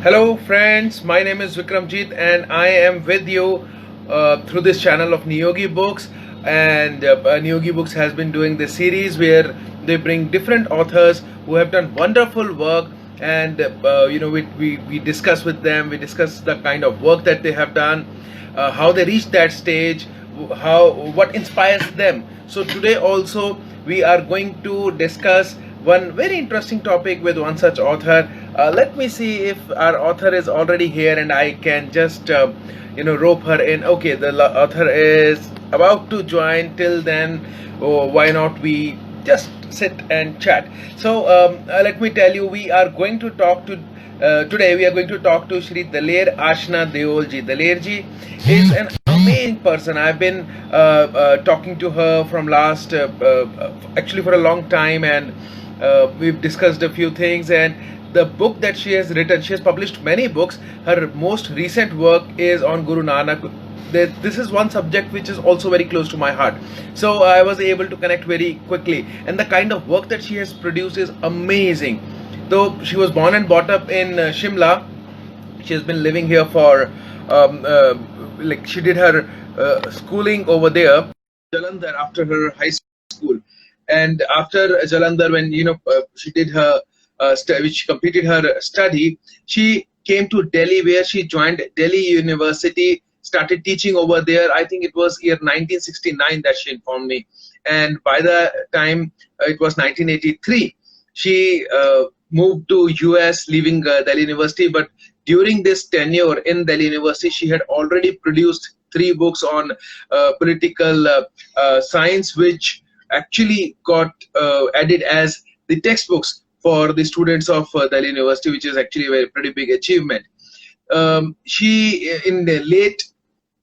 Hello friends, my name is Vikramjit and I am with you through this channel of Niyogi Books. And Niyogi Books has been doing this series where they bring different authors who have done wonderful work, and we discuss with them, we discuss the kind of work that they have done, how they reached that stage, what inspires them. So today also we are going to discuss one very interesting topic with one such author. Let me see if our author is already here and I can just rope her in. Okay, the author is about to join. Till then, why not we just sit and chat. So let me tell you, we are going to talk to today we are going to talk to Shri Daler Aashna Deol ji. Daler ji is an amazing person. I've been talking to her from last actually for a long time, and we've discussed a few things. And the book that she has written, she has published many books. Her most recent work is on Guru Nanak. This is one subject which is also very close to my heart, so I was able to connect very quickly. And the kind of work that she has produced is amazing. Though she was born and brought up in Shimla, she has been living here for like she did her schooling over there, Jalandhar, after her high school. And after Jalandhar, when she did her which she completed her study, she came to Delhi, where she joined Delhi University, started teaching over there. I think it was year 1969 that she informed me, and by the time it was 1983, she moved to US, leaving Delhi University. But during this tenure in Delhi University, she had already produced 3 books on political science, which actually got added as the textbooks for the students of Delhi University, which is actually a very pretty big achievement. She in the late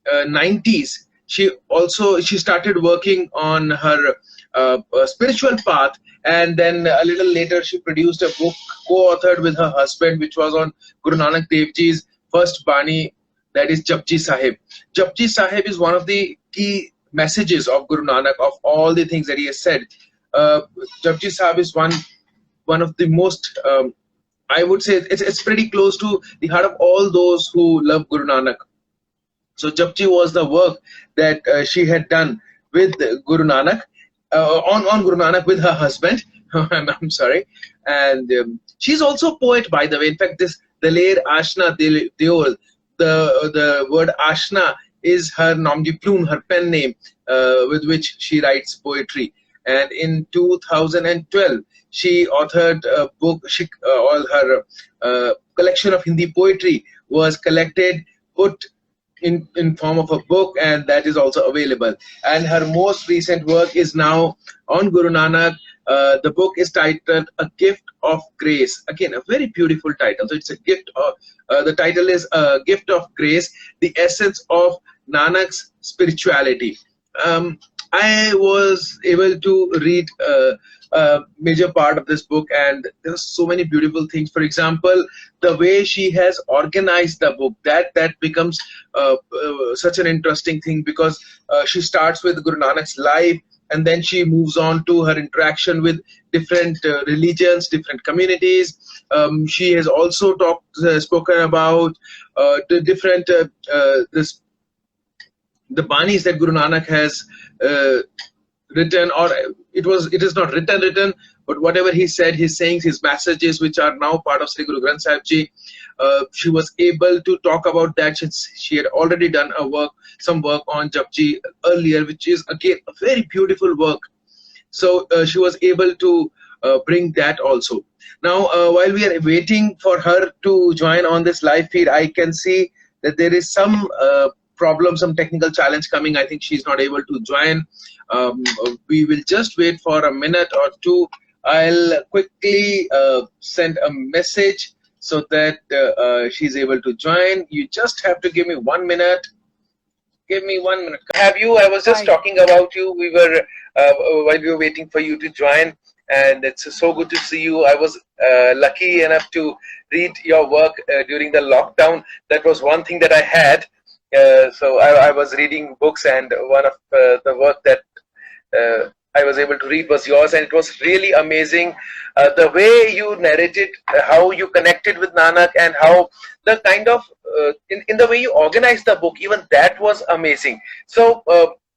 90s, she started working on her spiritual path, and then a little later she produced a book co-authored with her husband, which was on Guru Nanak Dev Ji's first Bani, that is Japji Sahib. Japji Sahib is one of the key messages of Guru Nanak, of all the things that he has said. Japji Sahib is one of the most, I would say, it's pretty close to the heart of all those who love Guru Nanak. So Japji was the work that she had done with Guru Nanak, on Guru Nanak with her husband. I'm sorry. And she's also a poet, by the way. In fact, this Daler Aashna Deol, the word Aashna is her nom de plume, her pen name, with which she writes poetry. And in 2012, she authored a book. All her collection of Hindi poetry was collected, put in form of a book, and that is also available. And her most recent work is now on Guru Nanak. The book is titled A Gift of Grace. Again, a very beautiful title. So it's a gift of, the title is A Gift of Grace, the essence of Nanak's spirituality. I was able to read a major part of this book, and there are so many beautiful things. For example, the way she has organized the book, that becomes such an interesting thing, because she starts with Guru Nanak's life, and then she moves on to her interaction with different religions, different communities. She has also spoken about the different the banis that Guru Nanak has written, or it is not written, but whatever he said, his sayings, his messages, which are now part of Sri Guru Granth Sahib Ji, she was able to talk about that, since she had already done some work on Japji earlier, which is again a very beautiful work. So she was able to bring that also. Now, while we are waiting for her to join on this live feed, I can see that there is some problem, some technical challenge coming. I think she's not able to join. We will just wait for a minute or two. I'll quickly send a message so that she's able to join. You just have to give me 1 minute. Give me 1 minute. Have you? I was just talking about you. We were while we were waiting for you to join, and it's so good to see you. I was lucky enough to read your work during the lockdown. That was one thing that I had. So I was reading books, and one of the work that I was able to read was yours, and it was really amazing. The way you narrated, how you connected with Nanak, and how the kind of in the way you organized the book, even that was amazing. So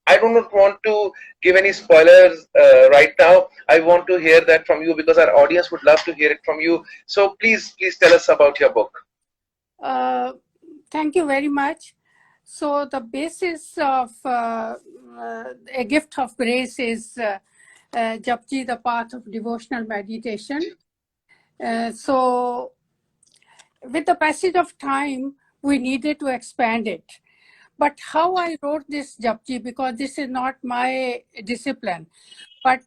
I do not want to give any spoilers right now. I want to hear that from you because our audience would love to hear it from you. So please tell us about your book. Thank you very much. So the basis of a gift of grace is Japji, the path of devotional meditation. So with the passage of time, we needed to expand it. But how I wrote this Japji, because this is not my discipline, but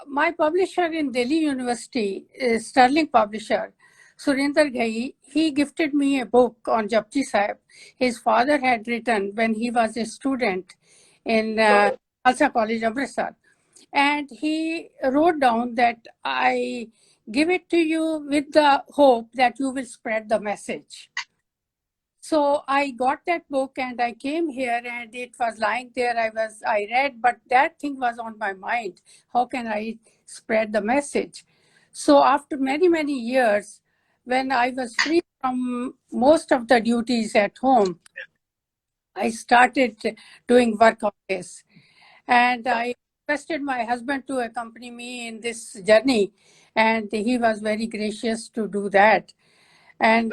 my publisher in Delhi University, Sterling publisher, Surinder Ghai, he gifted me a book on Japji Sahib. His father had written when he was a student in Khalsa College, Amritsar. And he wrote down that I give it to you with the hope that you will spread the message. So I got that book and I came here and it was lying there. I read, but that thing was on my mind. How can I spread the message? So after many, many years, when I was free from most of the duties at home, I started doing work on this. And I requested my husband to accompany me in this journey. And he was very gracious to do that. And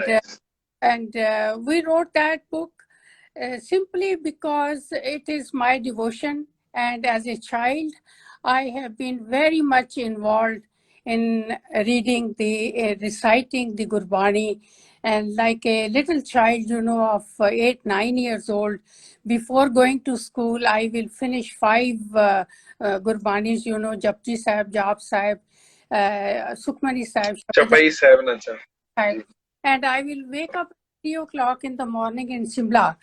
we wrote that book simply because it is my devotion. And as a child, I have been very much involved in reading reciting the Gurbani. And like a little child, of 8, 9 years old, before going to school, I will finish 5 Gurbanis, Japji Sahib, Jaap Sahib, Sukhmani Sahib, Chapai Sahib. and I will wake up at 3 o'clock in the morning in Shimla,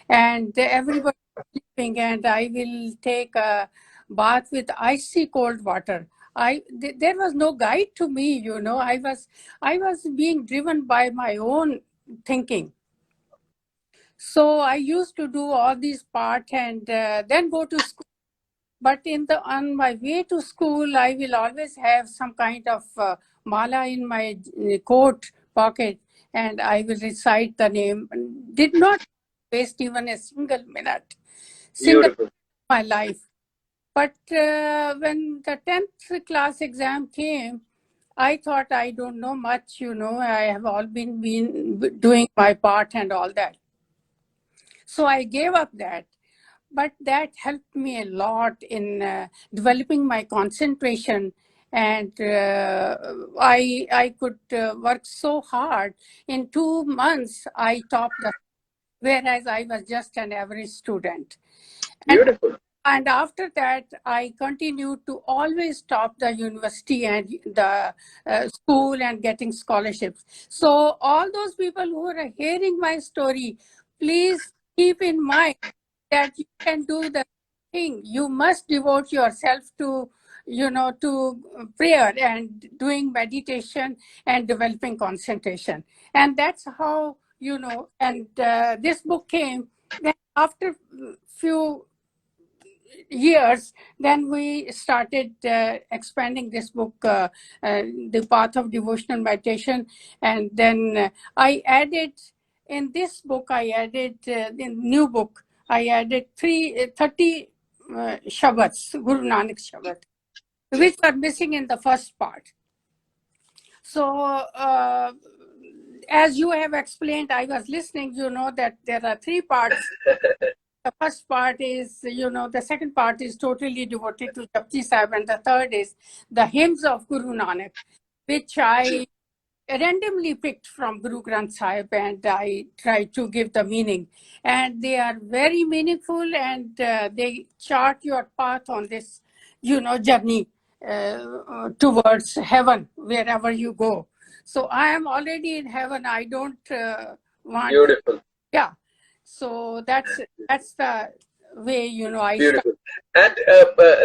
and everybody is sleeping, and I will take a bath with icy cold water. There was no guide to me, I was being driven by my own thinking. So I used to do all these parts and then go to school. But on my way to school, I will always have some kind of mala in my coat pocket, and I will recite the name. Did not waste even a single minute, Beautiful. my life. But when the 10th class exam came, I thought I don't know much, I have all been doing my part and all that. So I gave up that. But that helped me a lot in developing my concentration, and I could work so hard. In 2 months, I topped whereas I was just an average student. Beautiful. And after that, I continued to always top the university and the school and getting scholarships. So all those people who are hearing my story, please keep in mind that you can do the thing. You must devote yourself to, to prayer and doing meditation and developing concentration. And that's how, and this book came. Then after few years, then we started expanding this book, The Path of Devotional Meditation. And then I added, in this book, in new book, I added 30 Shabads, Guru Nanak Shabad, which were missing in the first part. So, as you have explained, I was listening, that there are 3 parts. The first part is, the second part is totally devoted to Japji Sahib, and the third is the hymns of Guru Nanak, which I randomly picked from Guru Granth Sahib, and I tried to give the meaning. And they are very meaningful, and they chart your path on this, journey towards heaven, wherever you go. So I am already in heaven. I don't want... Beautiful. Yeah. So that's the way, I... Beautiful. And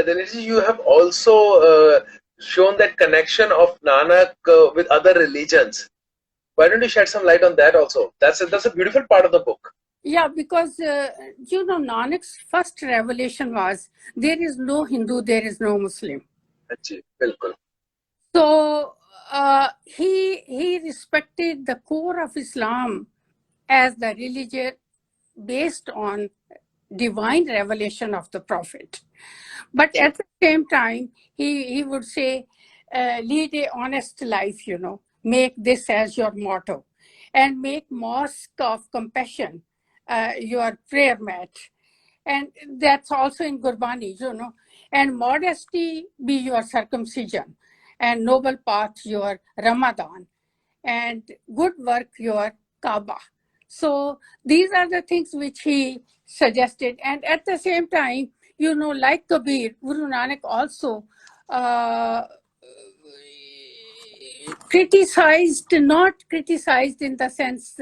Dinesh, you have also shown that connection of Nanak with other religions. Why don't you shed some light on that also? That's a beautiful part of the book. Yeah, because Nanak's first revelation was there is no Hindu, there is no Muslim. जी, बिल्कुल. So he respected the core of Islam as the religion based on divine revelation of the Prophet. But at the same time, he would say, lead a honest life, make this as your motto, and make mosque of compassion your prayer mat. And that's also in Gurbani, and modesty be your circumcision, and noble path your Ramadan, and good work your Kaaba. So these are the things which he suggested. And at the same time, like Kabir, Guru Nanak also uh, not criticized in the sense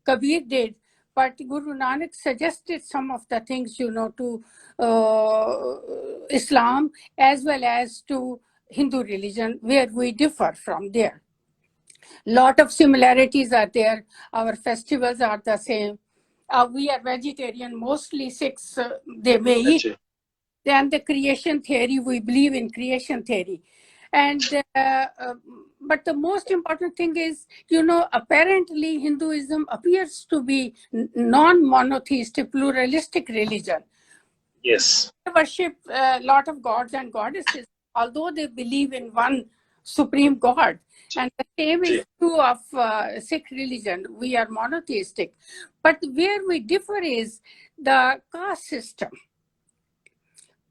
Kabir did, but Guru Nanak suggested some of the things, to Islam as well as to Hindu religion, where we differ from there. Lot of similarities are there. Our festivals are the same. We are vegetarian, mostly Sikhs, they may eat. Then the creation theory, we believe in creation theory. And but the most important thing is, apparently Hinduism appears to be non-monotheistic, pluralistic religion. Yes. They worship a lot of gods and goddesses, although they believe in one supreme God. And the same is true of Sikh religion. We are monotheistic. But where we differ is the caste system.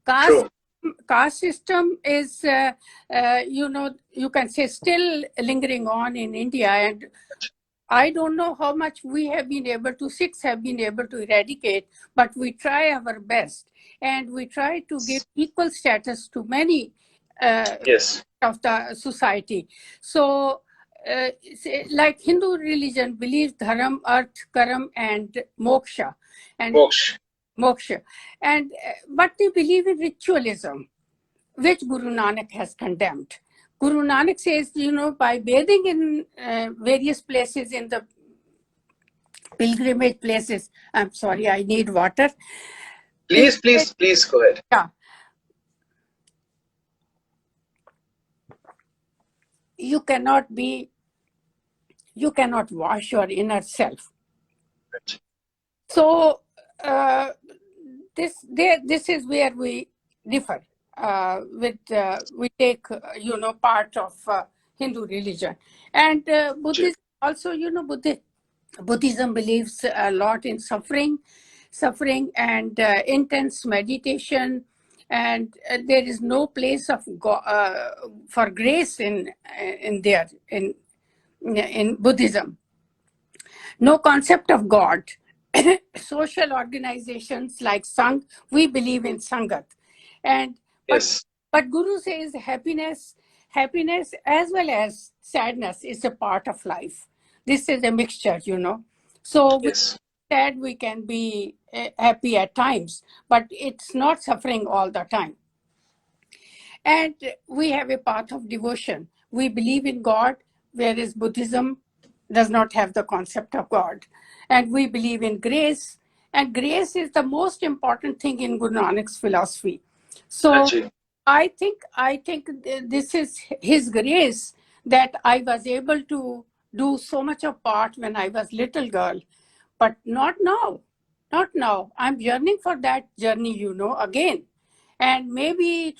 Caste system is, you can say, still lingering on in India. And I don't know how much Sikhs have been able to eradicate, but we try our best. And we try to give equal status to many of the society. So, like Hindu religion believes dharam, arth, karam, and moksha. And moksha. And but they believe in ritualism, which Guru Nanak has condemned. Guru Nanak says, by bathing in various places in the pilgrimage places. I'm sorry, I need water. Please go ahead. Yeah. You cannot wash your inner self. So this is where we differ. We take part of Hindu religion, and Buddhism also. Buddhism believes a lot in suffering and intense meditation, and there is no place of for grace in Buddhism. No concept of God. Social organizations like Sangh, we believe in Sangat. And but Guru says happiness as well as sadness is a part of life. This is a mixture, So sad, we can be happy at times, but it's not suffering all the time. And we have a path of devotion. We believe in God, whereas Buddhism does not have the concept of God. And we believe in grace, and grace is the most important thing in Guru Nanak's philosophy. So I think this is his grace that I was able to do so much of part when I was little girl, but not now. Not now. I'm yearning for that journey, again. And maybe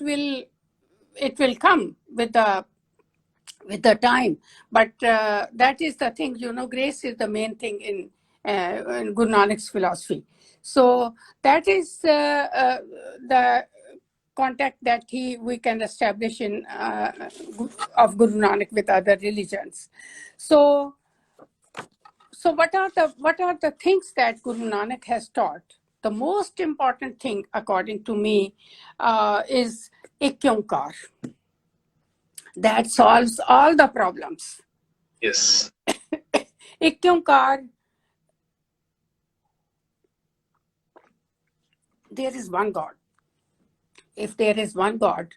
it will come with the time, but that is the thing, grace is the main thing in Guru Nanak's philosophy. So that is the contact that we can establish in of Guru Nanak with other religions. So what are the things that Guru Nanak has taught? The most important thing, according to me, is ek onkar. That solves all the problems. Yes. Ek onkar, there is one God. If there is one God,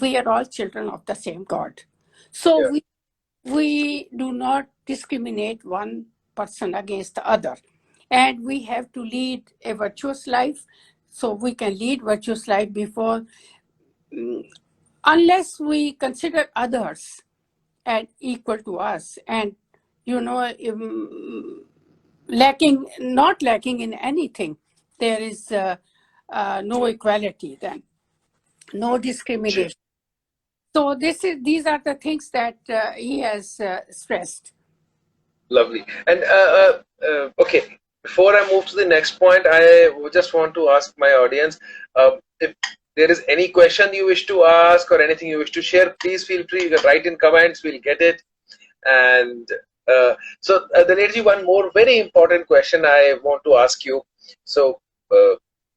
we are all children of the same God. So we do not discriminate one person against the other. and we have to lead a virtuous life. So we can lead virtuous life before, unless we consider others and equal to us, and not lacking in anything, there is no equality, then no discrimination. So these are the things that he has stressed. Lovely. And okay, before I move to the next point, I just want to ask my audience, if there is any question you wish to ask or anything you wish to share, please feel free. You can write in comments, we'll get it. And Dalerji, one more very important question I want to ask you. So,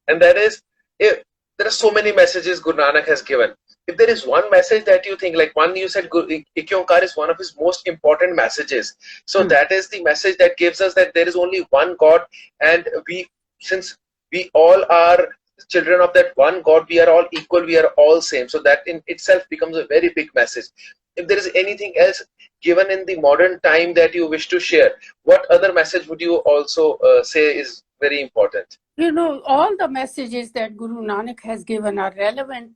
and that is, if there are so many messages Guru Nanak has given, if there is one message that you think, like one you said, Ikyokar is one of his most important messages. So that is the message that gives us that there is only one God, and since we all are children of that one God, we are all equal, we are all same. So that in itself becomes a very big message. If there is anything else given in the modern time that you wish to share, what other message would you also say is very important? All the messages that Guru Nanak has given are relevant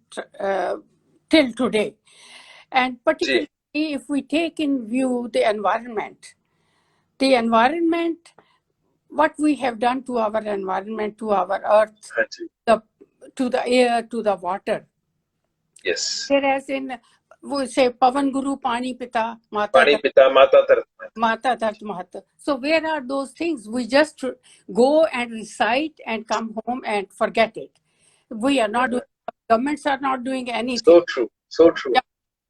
till today. And particularly if we take in view the environment, what we have done to our environment, to our earth, to the air, to the water. Yes. Whereas we say Pavan Guru Pani Pita Mata Pani Pita Mata Tar Mata Tat Mahata. So where are those things? We just go and recite and come home and forget it. We are not doing, governments are not doing anything. So true. So true.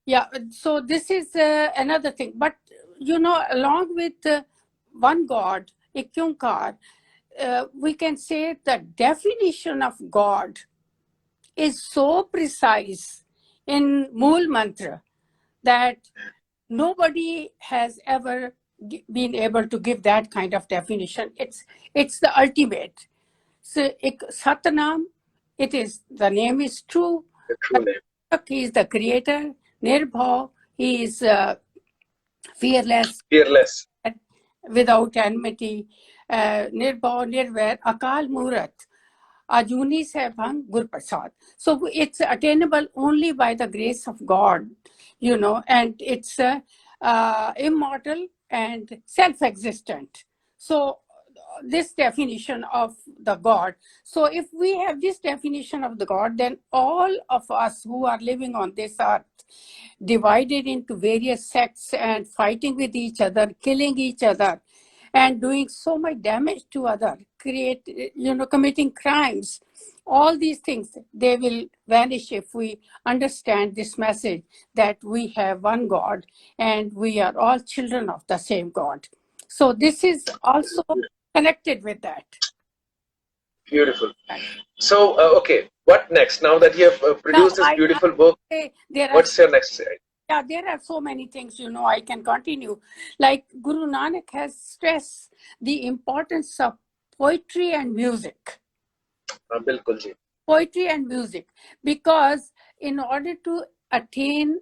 Yeah. So this is another thing. But along with one God, Ikyunkar, we can say the definition of God is so precise in Mool Mantra that nobody has ever been able to give that kind of definition. It's the ultimate. So Satanam, the name is true. The true name. He is the creator. Nirbhav, he is fearless. Fearless. Without enmity. Nirbhav, Nirvair, Akal Murat. Ajuni Sebhang Gur Prasad. So it's attainable only by the grace of God, and it's immortal and self-existent. So this definition of the God. So if we have this definition of the God, then all of us who are living on this earth, divided into various sects and fighting with each other, killing each other, and doing so much damage to others, committing crimes, all these things, they will vanish if we understand this message that we have one God and we are all children of the same God. So this is also connected with that. Beautiful. So, okay, what next? Now that you have produced this beautiful book, what's your next? Yeah, there are so many things, I can continue. Like Guru Nanak has stressed the importance of poetry and music. Bilkul ji. Poetry and music, because in order to attain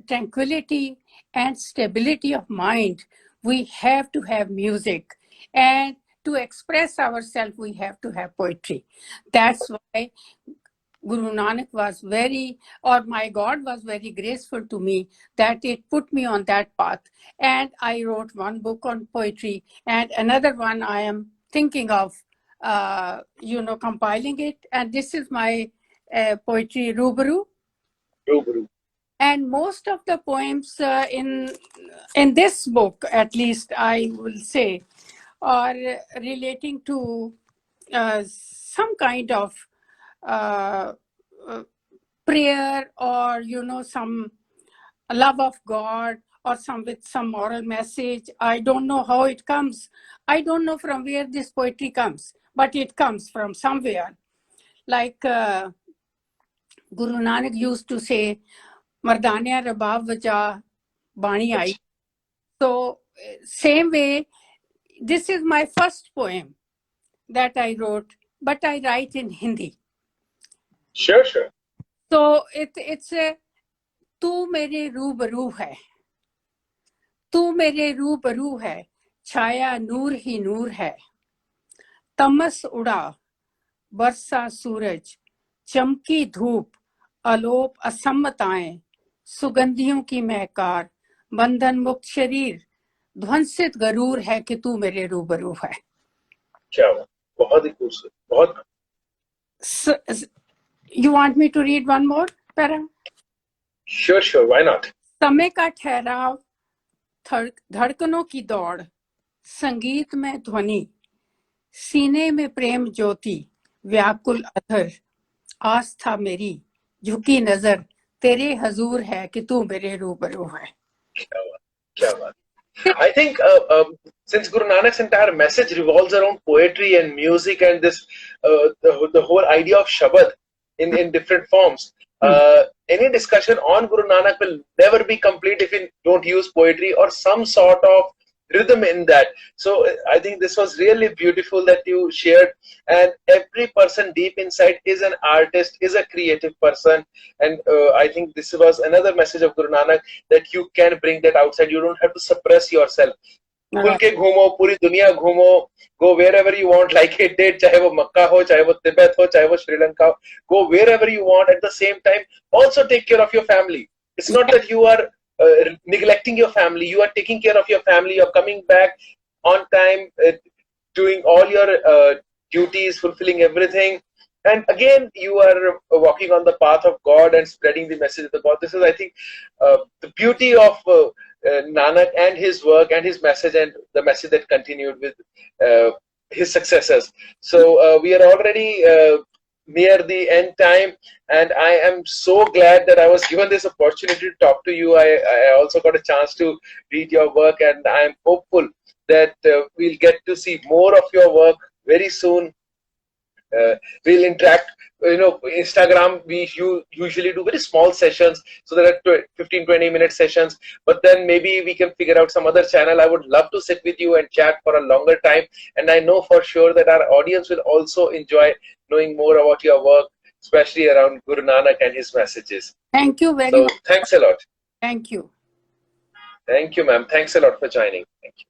tranquility and stability of mind, we have to have music. And to express ourselves, we have to have poetry. That's why Guru Nanak my God was very graceful to me that it put me on that path. And I wrote one book on poetry, and another one I am thinking of, compiling it. And this is my poetry, Rubaru. And most of the poems in this book, at least I will say, are relating to some kind of prayer, or some love of God, or with some moral message. I don't know how it comes. I don't know from where this poetry comes, but it comes from somewhere. Like Guru Nanak used to say, Mardanya Rabab Vaja Bani Ai. So same way, this is my first poem that I wrote, but I write in Hindi. Sure. So it's a तू मेरे रूबरू है, तू मेरे रूबरू है, छाया नूर ही नूर है, तमस उड़ा, बरसा सूरज, चमकी धूप, अलोप असम्मताएं, सुगंधियों की महकार, बंधन मुक्त शरीर, ध्वंसित गरूर है कि तू मेरे रूबरू है. क्या बात, बहुत ही खूबसूरत, बहुत. You want me to read one more para? Sure, why not? समय का ठहराव, धड़कनों की दौड़, संगीत में ध्वनि, सीने में प्रेम ज्योति, व्याकुल अधर, आस्था मेरी, झुकी नजर, तेरे हजूर है कि तू मेरे रूबरू है. क्या बात. I think since Guru Nanak's entire message revolves around poetry and music and this the whole idea of Shabad in different forms, any discussion on Guru Nanak will never be complete if you don't use poetry or some sort of rhythm in that. So I think this was really beautiful that you shared, and every person deep inside is an artist, is a creative person, and I think this was another message of Guru Nanak, that you can bring that outside. You don't have to suppress yourself. खुल के घूमो, पूरी दुनिया घूमो, go wherever you want like it did, चाहे वो मक्का हो, चाहे वो तिब्बत हो, चाहे वो श्रीलंका हो, go wherever you want. At the same time also take care of your family. It's not that you are neglecting your family, you are taking care of your family, you're coming back on time, doing all your duties, fulfilling everything, and again you are walking on the path of God and spreading the message of the God. This is, I think, the beauty of Nanak and his work and his message, and the message that continued with his successors. So we are already near the end time, and I am so glad that I was given this opportunity to talk to you. I also got a chance to read your work, and I am hopeful that we'll get to see more of your work very soon. We'll interact. Instagram, we usually do very small sessions, so there are 15-20 minute sessions, but then maybe we can figure out some other channel. I would love to sit with you and chat for a longer time, and I know for sure that our audience will also enjoy knowing more about your work, especially around Guru Nanak and his messages. Thank you very much. Thanks a lot. Thank you. Thank you, ma'am. Thanks a lot for joining. Thank you.